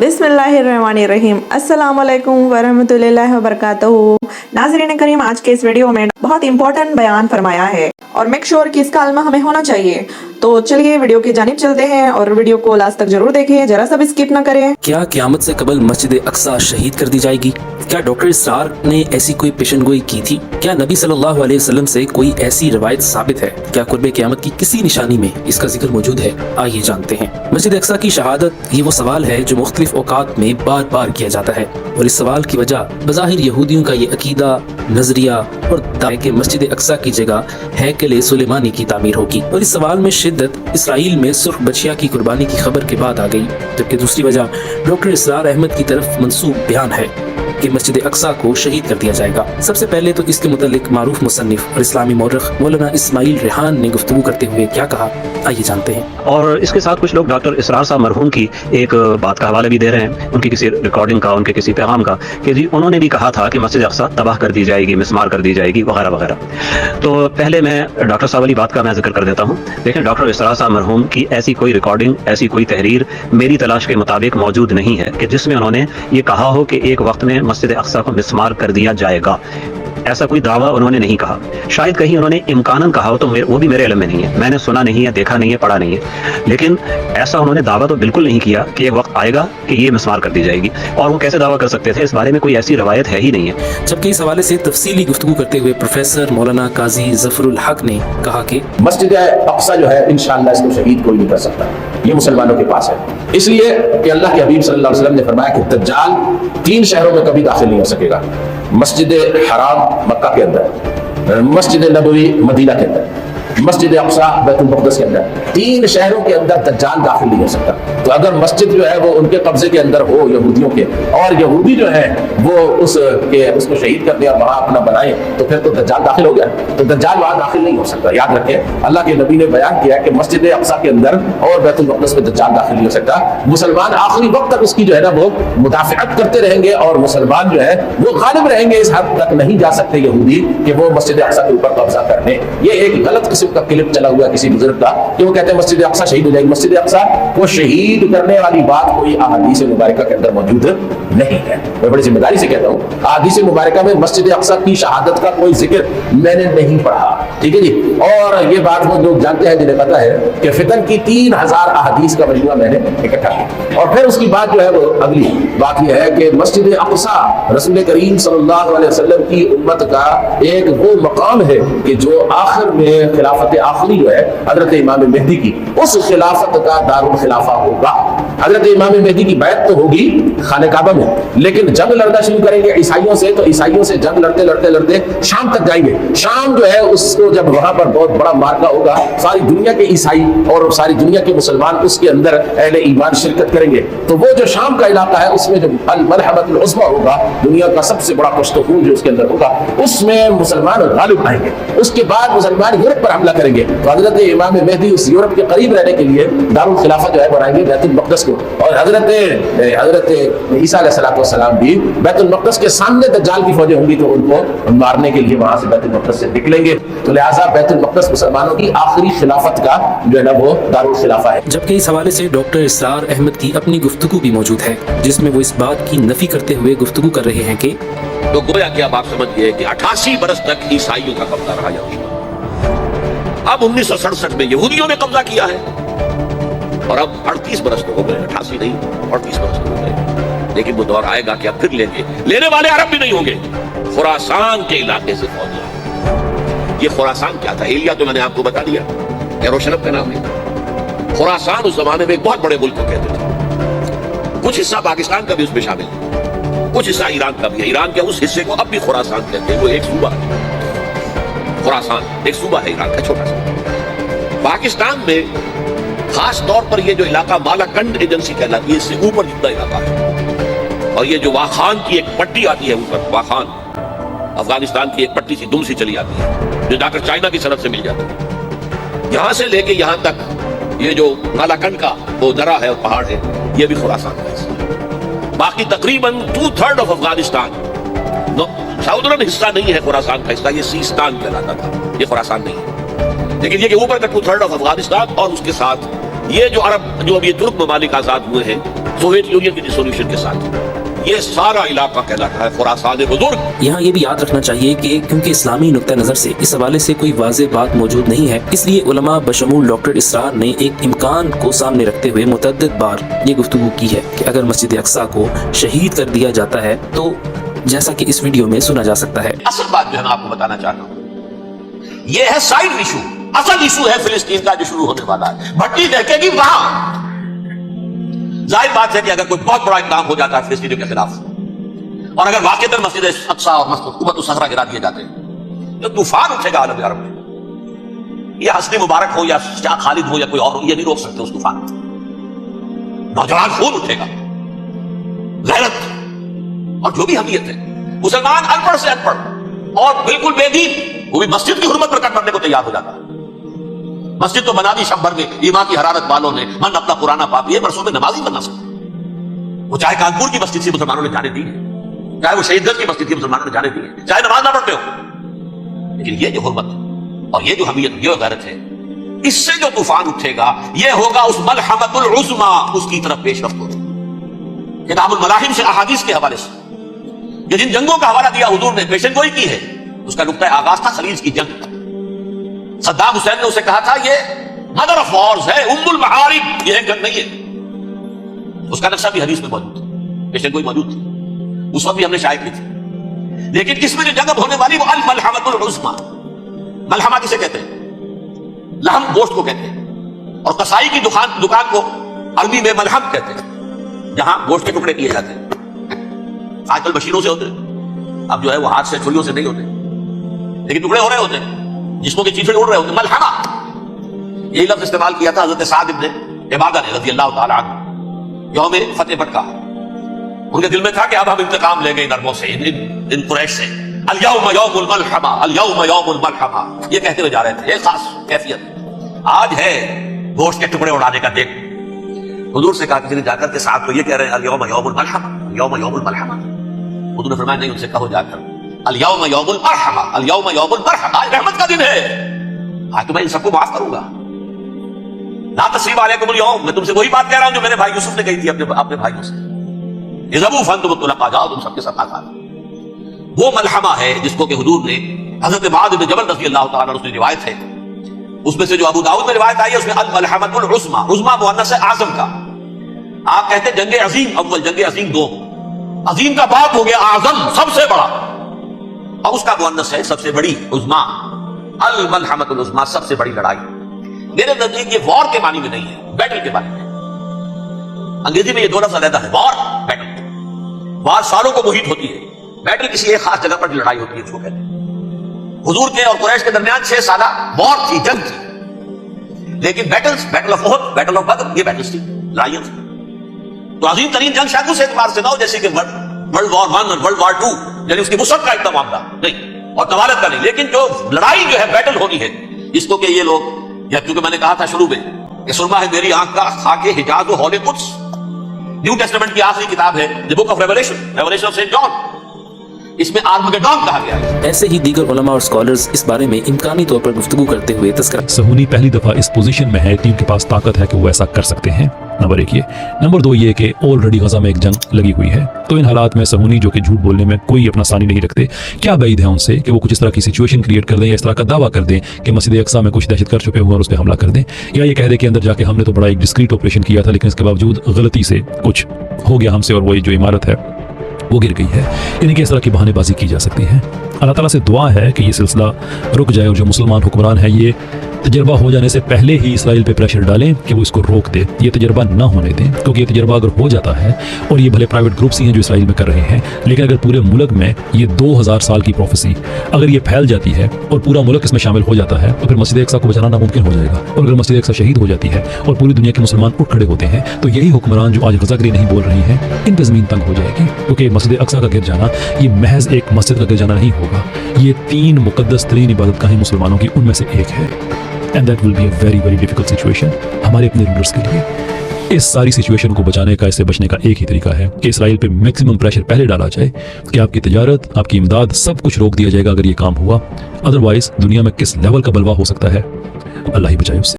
बिस्मिल्लाहिर्रहमानिर्रहीम अस्सलामुअलैकुम वरहमतुल्लाहि वबरकातुहू। नाज़रीन करीम, आज के इस वीडियो में बहुत इंपॉर्टेंट बयान फरमाया है और मेक श्योर कि इसका इल्म हमें होना चाहिए। तो चलिए वीडियो की जानिब चलते हैं और वीडियो को लास्ट तक जरूर देखें, जरा सा भी स्किप ना करें। क्या क़यामत से कबल मस्जिद अक्सा शहीद कर दी जाएगी? क्या डॉक्टर इसरार ने ऐसी कोई पेशन गोई की थी? क्या नबी सल्लल्लाहु अलैहि वसल्लम से कोई ऐसी रवायत साबित है? क्या कुर्बे क़यामत की किसी निशानी में इसका जिक्र मौजूद है? आइए जानते हैं। मस्जिद अक्सा की शहादत ये वो सवाल है जो मुख्तलिफ औकात में बार बार किया जाता है और इस सवाल की वजह बज़ाहिर यहूदियों का ये अकीदा, नजरिया और दावे कि मस्जिद अक्सा की जगह हैकल सुलेमानी की तामीर होगी। और इस सवाल में शिद्दत इसराइल में सुर्ख बछिया की कुर्बानी की खबर के बाद आ गई, जबकि दूसरी वजह डॉक्टर इसरार अहमद की तरफ मंसूब बयान है कि मस्जिद अक्सा को शहीद कर दिया जाएगा। सबसे पहले तो इसके मुतालिक मारूफ मुसन्निफ और इस्लामी मौरख मौलाना इस्माइल रेहान ने गुफ्तगू करते हुए क्या कहा, आइए जानते हैं। और इसके साथ कुछ लोग डॉक्टर इसरार साहब मरहूम की एक बात का हवाला भी दे रहे हैं, उनकी किसी रिकॉर्डिंग का, उनके किसी पैगाम का, कि जी उन्होंने भी कहा था कि मस्जिद अक्सा तबाह कर दी जाएगी, मिसमार कर दी जाएगी, वगैरह वगैरह। तो पहले मैं डॉक्टर साहब वाली बात का मैं जिक्र कर देता हूँ। देखें, डॉक्टर इसरार साहब मरहूम की ऐसी कोई रिकॉर्डिंग, ऐसी कोई तहरीर मेरी तलाश के मुताबिक मौजूद नहीं है कि जिसमें उन्होंने ये कहा हो कि एक वक्त में मस्जिद अक्सा को मिसमार कर दिया जाएगा। ऐसा कोई दावा उन्होंने नहीं कहा। शायद कहीं उन्होंने इम्कानन कहा हो तो वो भी मेरे इल्म में नहीं है, मैंने सुना नहीं है, देखा नहीं है, पढ़ा नहीं है। लेकिन ऐसा उन्होंने दावा तो बिल्कुल नहीं किया कि एक वक्त आएगा कि ये मिसमार कर दी जाएगी। और वो कैसे दावा कर सकते थे? इस बारे में कोई ऐसी रवायत है ही नहीं है। जबकि इस हवाले से तफसीली गुफ्तगू करते हुए प्रोफेसर मौलाना काजी जफरुल हक ने कहा कि मस्जिद अक्सा जो है इंशाअल्लाह इसको शहीद कोई नहीं कर सकता, ये मुसलमानों के पास है। इसलिए कि अल्लाह के हबीब सल्लल्लाहु अलैहि वसल्लम ने फरमाया कि दज्जाल 3 शहरों में कभी दाखिल नहीं हो सकेगा, मस्जिद हराम मक्का के अंदर, मस्जिद नबवी मदीना के अंदर, मस्जिद अक्सा बैतुल मुक़द्दस के अंदर। 3 शहरों के अंदर दज्जाल दाखिल नहीं हो सकता। तो अगर मस्जिद जो है वो उनके कब्जे के अंदर हो, यहूदियों के, और यहूदी जो है वो उसको शहीद कर दे और वहां अपना बनाए, तो फिर तो दज्जाल दाखिल हो गया। तो दज्जाल वहां दाखिल नहीं हो सकता। याद रखें, अल्लाह के नबी ने बयान किया कि मस्जिद अक्सा के अंदर और बैतुल मुक़द्दस में दज्जाल दाखिल नहीं हो सकता। मुसलमान आखिरी वक्त तक उसकी जो है ना वो मुदाफ़अत करते रहेंगे और मुसलमान जो है वो गालिब रहेंगे। इस हद तक नहीं जा सकते यहूदी कि वो मस्जिद अक्सा के ऊपर कब्जा करने। ये एक गलत किस्म का क्लिप चला हुआ किसी बुजुर्ग का कि वो कहते हैं मस्जिद अक्सा शहीद हो जाएगी। मस्जिद अक्सा को शहीद करने वाली बात कोई अहादीस मुबारका के अंदर मौजूद नहीं है। मैं बड़ी जिम्मेदारी से कहता हूँ, अहादीस मुबारका में मस्जिद अक्सा की शहादत का कोई जिक्र मैंने नहीं पढ़ा, ठीक है जी। और ये बात वो लोग जानते हैं जिन्हें पता है कि फितन की 3000 अहादीस का मजमूआ मैंने इकट्ठा किया। और फिर उसकी बात जो है वो अगली बात यह है कि मस्जिद अक्सा रसूल करीम सल्लल्लाहु अलैहि वसल्लम की उम्मत का एक वो मकाम है कि जो आखिर में खिलाफत आखिरी जो है हजरत इमाम मेहदी की, उस खिलाफत का दारुल खिलाफा होगा। हजरत इमाम मेहदी की बैत तो होगी खाने काबा में, लेकिन जंग लड़ना शुरू करेंगे ईसाइयों से, तो ईसाइयों से जंग लड़ते लड़ते लड़ते शाम तक जाएंगे। शाम जो है उसको जब वहां पर बहुत बड़ा मार्का होगा, सारी दुनिया के ईसाई और सारी दुनिया के मुसलमान उसके अंदर अहले ईमान शिरकत करेंगे। तो वो जो शाम का इलाका है उसमें जो अल मलहमतुल उज़्मा होगा, दुनिया का सबसे बड़ा पश्तून जो उसके अंदर होगा, उसमें मुसलमान गालिब आएंगे। उसके बाद मुसलमान यूरोप पर हमला करेंगे। तो हजरत इमाम मेहदी उस यूरोप के करीब रहने के लिए दारुल खिलाफा जो है बनाएंगे बैतुल मुक़द्दस को, और हजरत ईसा अलैहिस्सलाम भी बैतुल मुक़द्दस के सामने दज्जाल की फौजें होंगी तो उनको मारने के लिए वहां से बैतुल मुक़द्दस से निकलेंगे। तो लिहाजा बैतुल मुक़द्दस मुसलमानों की आखिरी खिलाफत का जो है ना वो दारुल खिलाफा है। जबकि इस हवाले से डॉक्टर इसरार अहमद की अपनी गुफ्तगू भी मौजूद है, जिसमें वो इस बात की नफी करते हुए गुफ्तगू कर रहे हैं कि तो गोया कि अब आप समझिए कि 88 बरस तक ईसाइयों का कब्जा रहा यरूशलेम। अब 1967 में यहूदियों ने कब्जा किया है और अब 38 बरस तो हो गए, 88 नहीं 38 बरस तो हो गए। लेकिन वो दौर आएगा कि अब फिर लेंगे, लेने वाले अरब भी नहीं होंगे, खुरासान के इलाके से फौज। ये खुरासान क्या था? एलिया तो मैंने आपको बता दिया, यरूशलेम का नाम है। खुरासान उस जमाने में एक बहुत बड़े मुल्क को कहते थे। कुछ हिस्सा पाकिस्तान का भी उसमें शामिल है, कुछ हिस्सा ईरान का भी है। ईरान के उस हिस्से को अब भी खुरासान कहते हैं, वो एक सूबा है। खुरासान एक सूबा है ईरान का, छोटा सा। पाकिस्तान में खास तौर पर ये जो इलाका मालाकंड एजेंसी कहलाती है, इससे ऊपर जितना इलाका है। और ये जो वाखान की एक पट्टी आती है ऊपर, वाखान अफगानिस्तान की एक पट्टी सी दुम सी चली आती है जो जाकर चाइना की सरहद से मिल जाती है। यहां से लेके यहां तक ये जो मालाकंड का वो दरा है और पहाड़ है, ये भी खुरासान का हिस्सा है। बाकी तकरीबन 2/3 ऑफ अफगानिस्तान, साउदर्न हिस्सा नहीं है खुरासान का हिस्सा, ये सीस्तान कहलाता था, ये खुरासान नहीं है। लेकिन ये कि ऊपर का 2/3 ऑफ अफगानिस्तान और उसके साथ ये जो अरब जो अभी तुर्क ममालिक आजाद हुए हैं सोवियत यूनियन की डिसोल्यूशन के साथ, ये सारा इलाका कहलाता है खुरासान बुजुर्ग। यहाँ ये भी याद रखना चाहिए कि क्योंकि इस्लामी नुक्ता नज़र से इस हवाले से कोई वाज़ेह बात मौजूद नहीं है, इसलिए उलमा बशमूल डॉक्टर इसरार ने एक इम्कान को सामने रखते हुए मुतअद्दिद बार ये गुफ्तगू की है कि अगर मस्जिद अक्सा को शहीद कर दिया जाता है तो जैसा कि इस वीडियो में सुना जा सकता है। असल बात जो है मैं आपको बताना चाहता हूँ, ये है साइड इशू। असल इशू है फिलिस्तीन का जो शुरू होने वाला है। भट्टी देखेगी वहां। जाहिर बात है कि अगर कोई बहुत बड़ा इक़दाम हो जाता है फिलिस्तीनियों के खिलाफ, और अगर वाक़ईतन मस्जिद अक्सा और हुकूमत सहरा गिरा दिए जाते हैं, तो तूफान उठेगा आलम अरब में। या हस्नी मुबारक हो या शाह खालिद हो या कोई और हो, ये नहीं रोक सकते उस तूफान को। नौजवान खून उठेगा, गैरत और जो भी हमीयत है। मुसलमान अनपढ़ से अनपढ़ और बिल्कुल बेदीन, वो भी मस्जिद की हुर्मत पर करने को तैयार हो जाता है। मस्जिद तो बना दी शब भर में ईमान की हरारत वालों ने, मन अपना पुराना पापी है, बरसों में नमाज ही बना सकते। वो चाहे कानपुर की मस्जिद से मुसलमानों ने जाने दी है, चाहे वो शहीदगंज की मस्जिद की मुसलमानों ने जाने दी है, चाहे नमाज ना पढ़ते हो, लेकिन ये जो हुर्मत और ये जो हमीयत, ये गैरत है, इससे जो तूफान उठेगा ये होगा उस मलहमतुल उज़्मा, उसकी तरफ पेशरफ्त होगी। किताबुल मलाहिम से अहादीस के हवाले से ये जिन जंगों का हवाला दिया हुजूर ने, पेशन गोई की है, उसका नुक्ता आगाज था खलीज की जंग। सद्दाम हुसैन ने उसे कहा था ये मदर ऑफ वॉर्स है, उम्मुल महारिब, ये जंग नहीं है। उसका नक्शा भी हदीस में मौजूद है, पेशन गोई मौजूद थी, उस वक्त भी हमने शायद की थी। लेकिन इसमें जो जंग होने वाली वो अल मलहमतुल उज़्मा। मलहमा किसे कहते हैं? लहम गोश्त को कहते हैं, और कसाई की दुकान को अरबी में मलहम कहते हैं, जहां गोश्त के टुकड़े किए जाते हैं। आजकल मशीनों से होते हैं, अब जो है वो हाथ से छुरियों से नहीं होते, लेकिन टुकड़े हो रहे होते हैं, जिसमें की चीजें उड़ रहे होते हैं। मलहमा, यही लफ्ज इस्तेमाल किया था हजरत साद इब्ने इबादा ने रज़ी अल्लाह ताला अन्हु यौम फतेह पर कहा। उनके दिल में था कि अब हम इंतकाम लेंगे इन अरबों से, इन कुरैश से। अल यौम यौमुल मलहमा, अल यौम यौमुल मलहमा, ये कहते हुए जा रहे थे। एक खास कैफियत आज है गोश्त के टुकड़े उड़ाने का। देख, हुजूर से कहा किसी ने जाकर के साथ तो ये कह रहे हैं अल यौम यौमुल मलहमा, यौम यौमुल मलहमा। हुजूर ने फरमाया नहीं, उनसे कहो जाकर अल यौम यौमुल मरहमा, अल यौम यौमुल मरहमा, आज रहमत का दिन है, आज तो मैं इन सबको माफ करूंगा। ला तस्रीब अलैकुमुल यौम, मैं तुमसे वही बात कह रहा हूं जो मेरे भाई यूसुफ ने कही थी अपने भाइयों से। इज़हबू फअंतुम तुलक़ा, जाओ तुम सबके साथ आजाद। वो मलहमा है जिसको कि हुजूर ने हजरत मुआज़ इब्न जबल रज़ी अल्लाह ताला अन्हु, रिवायत है उसमें से जो अबू दाऊद में रिवायत आई है, उसमें अल मलहमतुल उज़्मा, उज़्मा मुअन्नस है आज़म का। आप कहते हैं जंगे अजीम अव्वल, जंगे अजीम दो, अजीम का बाप हो गया आज़म, सबसे बड़ा, और उसका मुअन्नस है सबसे बड़ी, उज़्मा, अल मलहमतुल उज़्मा, सबसे बड़ी लड़ाई। मेरे नजदीक ये वॉर के मानी में नहीं है, बैटल के मानी में। अंग्रेजी में ये दो लफ्ज़ अलग है, वॉर, बैटल। वॉर सालों को मुहित होती है, बैटल किसी एक खास जगह पर लड़ाई होती है, इसको कहते हैं। हुजूर के और कुरैश के दरमियान 6 साल वॉर थी, जंग थी, लेकिन battles, battle of Uhud, battle of Badr, ये बैटल्स थी, लड़ाइयां थी। तो अजीम तरीन जंग शायद उस एतबार से ना हो जैसे कि वर्ल्ड वॉर 1 और वर्ल्ड वॉर 2, यानी उसकी वुसअत का इतना मामला नहीं और तवालत का नहीं, लेकिन जो लड़ाई जो है बैटल होनी है, जिसको कि ये लोग, या क्योंकि मैंने कहा था शुरू में कि सुरमा है मेरी आंख का खाके हिजाज और हौले कुद्स, न्यू टेस्टामेंट की आखिरी किताब है the Book of Revelation, Revelation of Saint John, इसमें आर्मगेडोन कहा गया है। ऐसे ही दीगर उलमा और स्कॉलर्स इस बारे में इम्कानी तौर पर गुफ्तगू करते हुए तस्करा। सहूनी पहली दफा इस पोजीशन में है कि उनके पास ताकत है कि वो ऐसा कर सकते हैं। नंबर 1 ये। नंबर 2 ये कि ऑलरेडी गजा में एक जंग लगी हुई है, तो इन हालात में सहूनी जो कि झूठ बोलने में कोई अपना सानी नहीं रखते, क्या बैद है उनसे कि वो कुछ इस तरह की सिचुएशन क्रिएट कर दें या इस तरह का दावा कर दें कि मस्जिद अक्सा में कुछ दहशत कर छुपे हुए और उस पर हमला कर दें, या ये कह दें कि अंदर जाके हमने तो बड़ा एक डिस्क्रीट ऑपरेशन किया था, लेकिन इसके बावजूद गलती से कुछ हो गया हमसे और वही जो इमारत है वो गिर गई है। यानी कि इस तरह की बहानेबाजी की जा सकती है। अल्लाह ताला से दुआ है कि ये सिलसिला रुक जाए और जो मुसलमान हुक्मरान है ये तजर्बा हो जाने से पहले ही इसराइल पे प्रेशर डालें कि वो इसको रोक दे, ये तजर्बा ना होने दें, क्योंकि ये तजर्बा अगर हो जाता है, और ये भले प्राइवेट ग्रुप्स ही हैं जो इसराइल में कर रहे हैं, लेकिन अगर पूरे मुल्क में ये 2000 साल की प्रोफेसी अगर ये फैल जाती है और पूरा मुल्क इसमें शामिल हो जाता है, तो फिर मस्जिद अक्सा को बचाना नामुमकिन हो जाएगा। और अगर मस्जिद अक्सा शहीद हो जाती है और पूरी दुनिया के मुसलमान उठ खड़े होते हैं, तो यही हुक्मरान जो आज गजा के लिए नहीं बोल रही हैं, इन पर ज़मीन तंग हो जाएगी, क्योंकि मस्जिद अक्सा का गिर जाना ये महज एक मस्जिद का गिर जाना नहीं होगा, ये 3 मुकद्दस तरीन इबादतगाहें मुसलमानों की उनमें से एक है। And that will be a very very difficult situation हमारे अपने रूलर्स के लिए। इस सारी सिचुएशन को बचाने का, इससे बचने का एक ही तरीका है कि इसराइल पे मैक्सिमम प्रेशर पहले डाला जाए कि आपकी तिजारत, आपकी इमदाद, सब कुछ रोक दिया जाएगा अगर ये काम हुआ। अदरवाइज दुनिया में किस लेवल का बलवा हो सकता है, अल्लाह ही बचाए उससे।